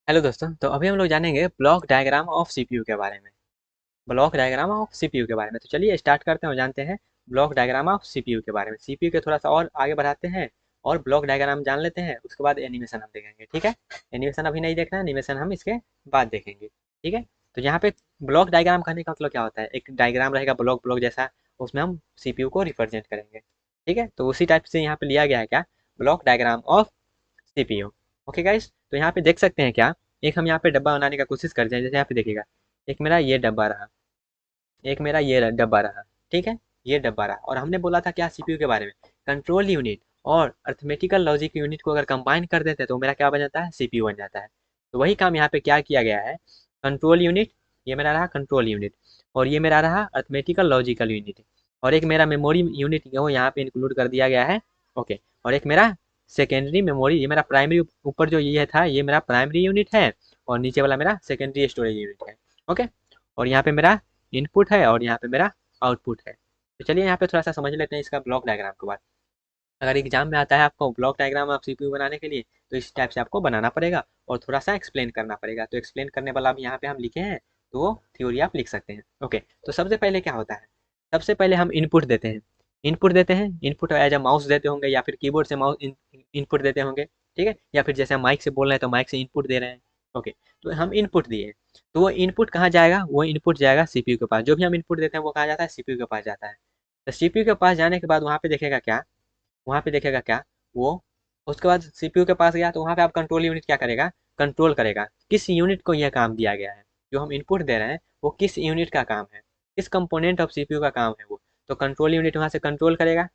Hello दोस्तों, तो अभी हम लोग जानेंगे ब्लॉक डायग्राम ऑफ सीपीयू के बारे में। ब्लॉक डायग्राम ऑफ सीपीयू के बारे में तो चलिए स्टार्ट करते हैं और जानते हैं ब्लॉक डायग्राम ऑफ सीपीयू के बारे में। सीपीयू के थोड़ा सा और आगे बढ़ाते हैं और ब्लॉक डायग्राम जान लेते हैं, उसके बाद एनिमेशन हम देखेंगे। ठीक है, एनिमेशन अभी नहीं देखना है, एनिमेशन हम इसके बाद देखेंगे। ठीक है, तो यहाँ पे ब्लॉक डायग्राम कहने का मतलब क्या होता है, एक डायग्राम रहेगा ब्लॉक ब्लॉक जैसा, उसमें हम सीपीयू को रिप्रेजेंट करेंगे। ठीक है, तो उसी टाइप से यहाँ पे लिया गया है क्या, block diagram of CPU. Okay guys, तो यहाँ पे देख सकते हैं क्या, एक हम यहाँ पे डब्बा बनाने का कोशिश करते हैं। जैसे यहाँ पे देखिएगा, एक मेरा ये डब्बा रहा, एक मेरा ये डब्बा रहा। ठीक है, ये डब्बा रहा, और हमने बोला था क्या सीपीयू के बारे में, कंट्रोल यूनिट और अर्थमेटिकल लॉजिक यूनिट को अगर कंबाइन कर देते हैं तो मेरा क्या बन जाता है, सीपीयू बन जाता है। तो वही काम यहाँ पे क्या किया गया है, कंट्रोल यूनिट, ये मेरा रहा कंट्रोल यूनिट, और ये मेरा रहा अर्थमेटिकल लॉजिकल यूनिट, और एक मेरा मेमोरी यूनिट वो यहाँ पे इंक्लूड कर दिया गया है। ओके, और एक मेरा सेकेंडरी मेमोरी, ये मेरा प्राइमरी, ऊपर जो ये था ये मेरा प्राइमरी यूनिट है, और नीचे वाला मेरा सेकेंडरी स्टोरेज यूनिट है। ओके, और यहाँ पे मेरा इनपुट है और यहाँ पे मेरा आउटपुट है। तो चलिए यहाँ पे थोड़ा सा समझ लेते हैं इसका ब्लॉक डायग्राम के बाद। अगर एग्जाम में आता है आपको ब्लॉक डायग्राम आप सीपीयू बनाने के लिए, तो इस टाइप से आपको बनाना पड़ेगा और थोड़ा सा एक्सप्लेन करना पड़ेगा। तो एक्सप्लेन करने वाला भी यहाँ पे हम लिखे हैं, तो वो थ्योरी आप लिख सकते हैं। ओके, तो सबसे पहले क्या होता है, सबसे पहले हम इनपुट देते हैं। इनपुट देते हैं, इनपुट एज अ माउस देते होंगे या फिर कीबोर्ड से माउस इनपुट देते होंगे। ठीक है, या फिर जैसे हम माइक से बोल रहे हैं तो माइक से इनपुट दे रहे हैं। ओके, तो हम इनपुट दिए, तो वो इनपुट कहाँ जाएगा, वो इनपुट जाएगा सीपीयू के पास। जो भी हम इनपुट देते हैं वो कहाँ जाता है, सीपीयू के पास जाता है। तो सीपीयू के पास जाने के बाद वहाँ पे देखेगा क्या, वहाँ पे देखेगा क्या वो, उसके बाद सीपीयू के पास गया तो वहाँ पे आप कंट्रोल यूनिट क्या करेगा, कंट्रोल करेगा किस यूनिट को यह काम दिया गया है। जो हम इनपुट दे रहे हैं वो किस यूनिट का काम है, किस कंपोनेंट ऑफ सीपीयू का काम है वो, तो कंट्रोल यूनिट वहाँ से कंट्रोल करेगा।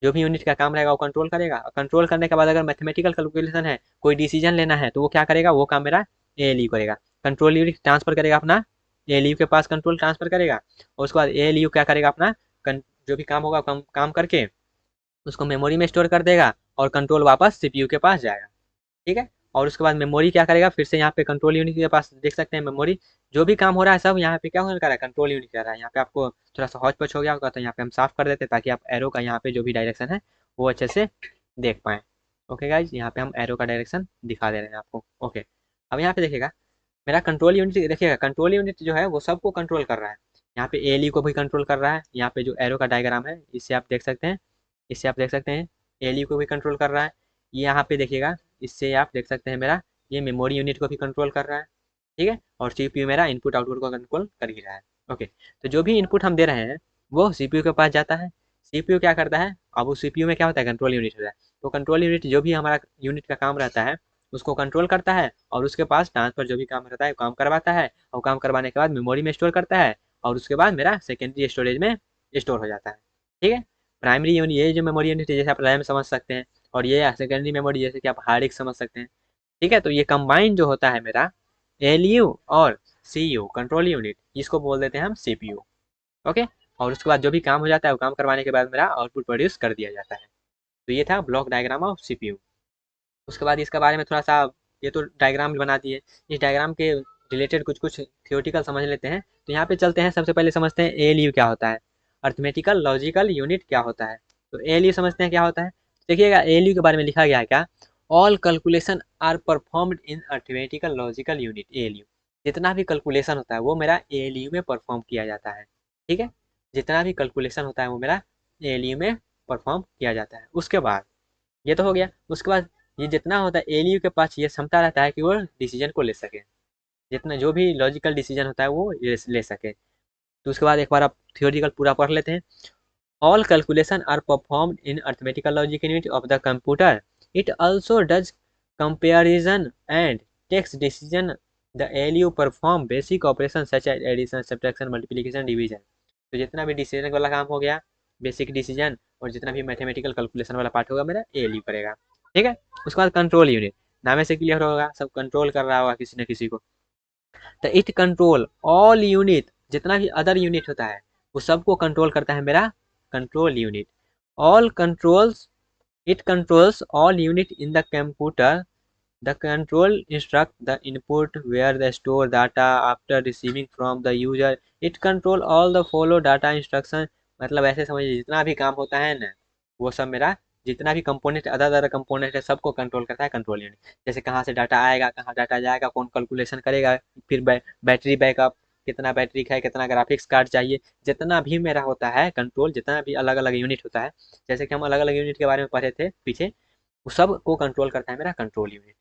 जो भी यूनिट का काम रहेगा वो कंट्रोल करेगा। कंट्रोल करने के बाद अगर मैथमेटिकल कैलकुलेशन है, कोई डिसीजन लेना है, तो वो क्या करेगा, वो काम मेरा एएलयू करेगा। कंट्रोल यूनिट ट्रांसफर करेगा अपना एएलयू के पास, कंट्रोल ट्रांसफर करेगा, और उसके बाद एएलयू क्या करेगा अपना जो भी काम होगा काम करके उसको मेमोरी में स्टोर कर देगा, और कंट्रोल वापस सीपीयू के पास जाएगा। ठीक है, और उसके बाद मेमोरी क्या करेगा, फिर से यहाँ पे कंट्रोल यूनिट के पास देख सकते हैं मेमोरी, जो भी काम हो रहा है सब यहाँ पे क्या हो रहा है, कंट्रोल यूनिट कर रहा है। यहाँ पे आपको थोड़ा सा हौच पच हो गया होगा, तो यहाँ पे हम साफ कर देते हैं ताकि आप एरो का यहाँ पे जो भी डायरेक्शन है वो अच्छे से देख पाएँ। ओके गाइज, यहाँ पे हम एरो का डायरेक्शन दिखा दे रहे हैं आपको। ओके, अब यहाँ पे देखिएगा मेरा कंट्रोल यूनिट, देखिएगा कंट्रोल यूनिट जो है वो सबको कंट्रोल कर रहा है। यहाँ पे एएलयू को भी कंट्रोल कर रहा है, यहाँ पे जो एरो का डायग्राम है इससे आप देख सकते हैं, इससे आप देख सकते हैं एएलयू को भी कंट्रोल कर रहा है। ये यहाँ पे देखिएगा, इससे आप देख सकते हैं मेरा ये मेमोरी यूनिट को भी कंट्रोल कर रहा है। ठीक है, और सीपीयू मेरा इनपुट आउटपुट को कंट्रोल कर ही रहा है। ओके, तो जो भी इनपुट हम दे रहे हैं वो सीपीयू के पास जाता है। सीपीयू क्या करता है, अब उस सीपीयू में क्या होता है, कंट्रोल यूनिट होता है। तो कंट्रोल यूनिट जो भी हमारा यूनिट का काम रहता है उसको कंट्रोल करता है, और उसके पास ट्रांसफर जो भी काम रहता है वो काम करवाता है, और काम करवाने के बाद मेमोरी में स्टोर करता है, और उसके बाद मेरा सेकेंडरी स्टोरेज में स्टोर हो जाता है। ठीक है, प्राइमरी यूनिट ये जो मेमोरी यूनिट है जैसे आप रैम समझ सकते हैं, और ये सेकेंडरी मेमोरी जैसे कि आप हार्ड डिस्क समझ सकते हैं। ठीक है, तो ये कंबाइन जो होता है मेरा एलयू और सीयू कंट्रोल यूनिट, इसको बोल देते हैं हम सीपीयू। ओके, और उसके बाद जो भी काम हो जाता है वो काम करवाने के बाद मेरा आउटपुट प्रोड्यूस कर दिया जाता है। तो ये था ब्लॉक डायग्राम ऑफ सीपीयू। उसके बाद इसके बारे में थोड़ा सा, ये तो डायग्राम बना दिए, इस डायग्राम के रिलेटेड कुछ कुछ थियोटिकल समझ लेते हैं। तो यहाँ पे चलते हैं, सबसे पहले समझते हैं एएलयू क्या होता है, अर्थमेटिकल लॉजिकल यूनिट क्या होता है। तो एएलयू समझते हैं क्या होता है। देखिएगा एएलयू के बारे में लिखा गया है क्या, all calculation are performed in arithmetical logical unit ALU. जितना भी कैलकुलेशन होता है वो मेरा एएलयू में परफॉर्म किया जाता है। ठीक है, जितना भी कैलकुलेशन होता है वो मेरा एएलयू में परफॉर्म किया जाता है। उसके बाद ये तो हो गया, उसके बाद ये जितना होता है एलयू के पास ये क्षमता रहता है कि वो डिसीजन को ले सके, जितना जो भी लॉजिकल डिसीजन होता है वो ये ले सके। तो उसके बाद एक बार आप थियोरिटिकल पूरा पढ़ लेते हैं। All calculation are performed in arithmetical logic unit of the computer, it also does comparison and takes decision, the ALU perform basic operation such as addition subtraction multiplication division. तो जितना भी डिसीजन वाला काम हो गया, बेसिक डिसीजन, और जितना भी मैथमेटिकल कैलकुलेशन वाला पार्ट होगा मेरा एलयू करेगा। ठीक है, उसके बाद कंट्रोल यूनिट, नामे से क्लियर होगा, सब कंट्रोल कर रहा होगा किसी न किसी को। तो इट कंट्रोल ऑल यूनिट, जितना भी अदर यूनिट होता है वो सबको कंट्रोल करता है मेरा control unit. All controls, it controls all unit in the computer, the control instruct the input where the store data after receiving from the user, it control all the follow data instruction. मतलब ऐसे समझिए जितना भी काम होता है ना वो सब मेरा जितना भी कंपोनेंट अदर अदर कंपोनेंट है सबको कंट्रोल करता है कंट्रोल यूनिट। जैसे कहाँ से डाटा आएगा, कहाँ डाटा जाएगा, कौन कैलकुलेशन करेगा, फिर बैटरी बैकअप, कितना बैटरी है, कितना ग्राफिक्स कार्ड चाहिए, जितना भी मेरा होता है कंट्रोल, जितना भी अलग अलग यूनिट होता है, जैसे कि हम अलग अलग यूनिट के बारे में पढ़े थे पीछे, वो सब को कंट्रोल करता है मेरा कंट्रोल यूनिट।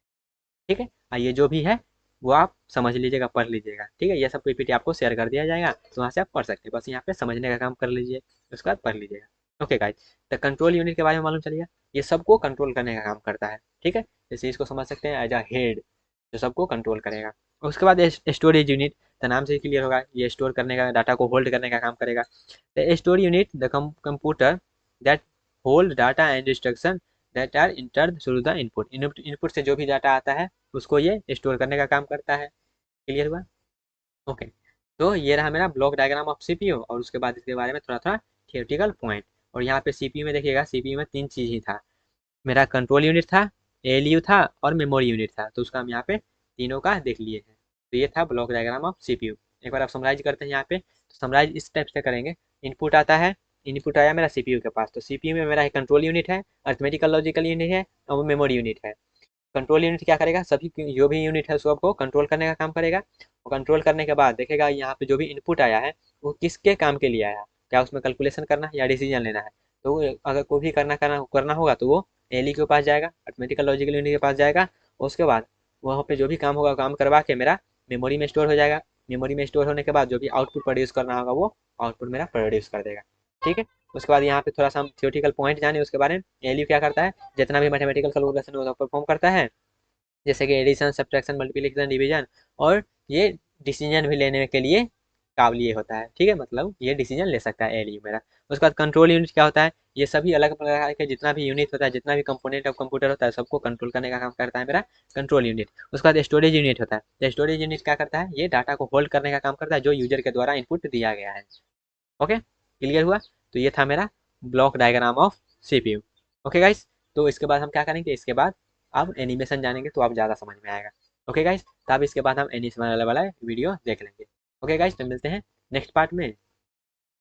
ठीक है, ये जो भी है वो आप समझ लीजिएगा, पढ़ लीजिएगा। ठीक है, ये सब पीपीटी आपको शेयर कर दिया जाएगा, तो वहाँ से आप पढ़ सकते हैं। बस यहाँ पे समझने का काम कर लीजिए, उसके बाद पढ़ लीजिएगा। ओके गाइस, तो कंट्रोल यूनिट के बारे में मालूम चलिए, ये सबको कंट्रोल करने का काम करता है। ठीक है, जैसे इसको समझ सकते हैं एज अ हेड, जो सबको कंट्रोल करेगा। उसके बाद स्टोरेज यूनिट, तो नाम से क्लियर होगा, ये स्टोर करने का, डाटा को होल्ड करने का काम करेगा। The store unit the computer that hold data and instruction that are entered through the input. Input से जो भी डाटा आता है उसको ये स्टोर करने का काम करता है। क्लियर हुआ? ओके, तो ये रहा मेरा ब्लॉक डायग्राम ऑफ सीपीयू, और उसके बाद इसके बारे में थोड़ा थोड़ा थियोरेटिकल पॉइंट। और यहाँ पे सीपीयू में देखिएगा, सीपीयू में तीन चीज ही था, मेरा कंट्रोल यूनिट था, एएलयू था और मेमोरी यूनिट था। तो उसका हम यहाँ पे तीनों का देख लिए हैं। तो ये था ब्लॉक डायग्राम ऑफ सीपीयू। एक बार आप समराइज करते हैं यहाँ पे, तो समराइज इस टाइप से करेंगे। इनपुट आता है, इनपुट आया मेरा सीपीयू के पास, तो सीपीयू में मेरा कंट्रोल यूनिट है, अर्थमेटिकल लॉजिकल यूनिट है और मेमोरी यूनिट है। कंट्रोल यूनिट क्या करेगा, सभी जो भी यूनिट है सबको कंट्रोल करने का काम करेगा। और कंट्रोल करने के बाद देखेगा यहाँ पे जो भी इनपुट आया है वो किसके काम के लिए आया, क्या उसमें कैलकुलेशन करना है या डिसीजन लेना है। तो अगर कोई भी करना होगा तो वो एली के पास जाएगा, अर्थमेटिकल लॉजिकल यूनिट के पास जाएगा। और उसके बाद वहाँ पे जो भी काम होगा काम करवा के मेरा मेमोरी में स्टोर हो जाएगा। मेमोरी में स्टोर होने के बाद जो भी आउटपुट प्रोड्यूस करना होगा वो आउटपुट मेरा प्रोड्यूस कर देगा। ठीक है, उसके बाद यहाँ पे थोड़ा सा हम थियोरेटिकल पॉइंट जाने उसके बारे में। एलयू क्या करता है, जितना भी मैथमेटिकल कैलकुलेशन होगा परफॉर्म करता है, जैसे कि एडिशन, सब्ट्रैक्शन, मल्टीप्लिकेशन, डिवीजन, और ये डिसीजन भी लेने के लिए काबिलियत होता है। ठीक है, मतलब ये डिसीजन ले सकता है एलयू मेरा। उसके बाद कंट्रोल यूनिट क्या होता है, ये सभी अलग प्रकार के जितना भी यूनिट होता है, जितना भी कंपोनेंट ऑफ कंप्यूटर होता है सबको कंट्रोल करने का काम करता है मेरा कंट्रोल यूनिट। उसके बाद स्टोरेज यूनिट होता है, तो स्टोरेज यूनिट क्या करता है, ये डाटा को होल्ड करने का काम करता है जो यूजर के द्वारा इनपुट दिया गया है। ओके, क्लियर हुआ? तो ये था मेरा block diagram of CPU. Okay guys, तो इसके बाद हम क्या करेंगे, इसके बाद अब एनिमेशन जानेंगे तो आप ज़्यादा समझ में आएगा। ओके गाइस, तब इसके बाद हम एनिमेशन वाला वीडियो देख लेंगे। ओके गाइस, तो मिलते हैं नेक्स्ट पार्ट में।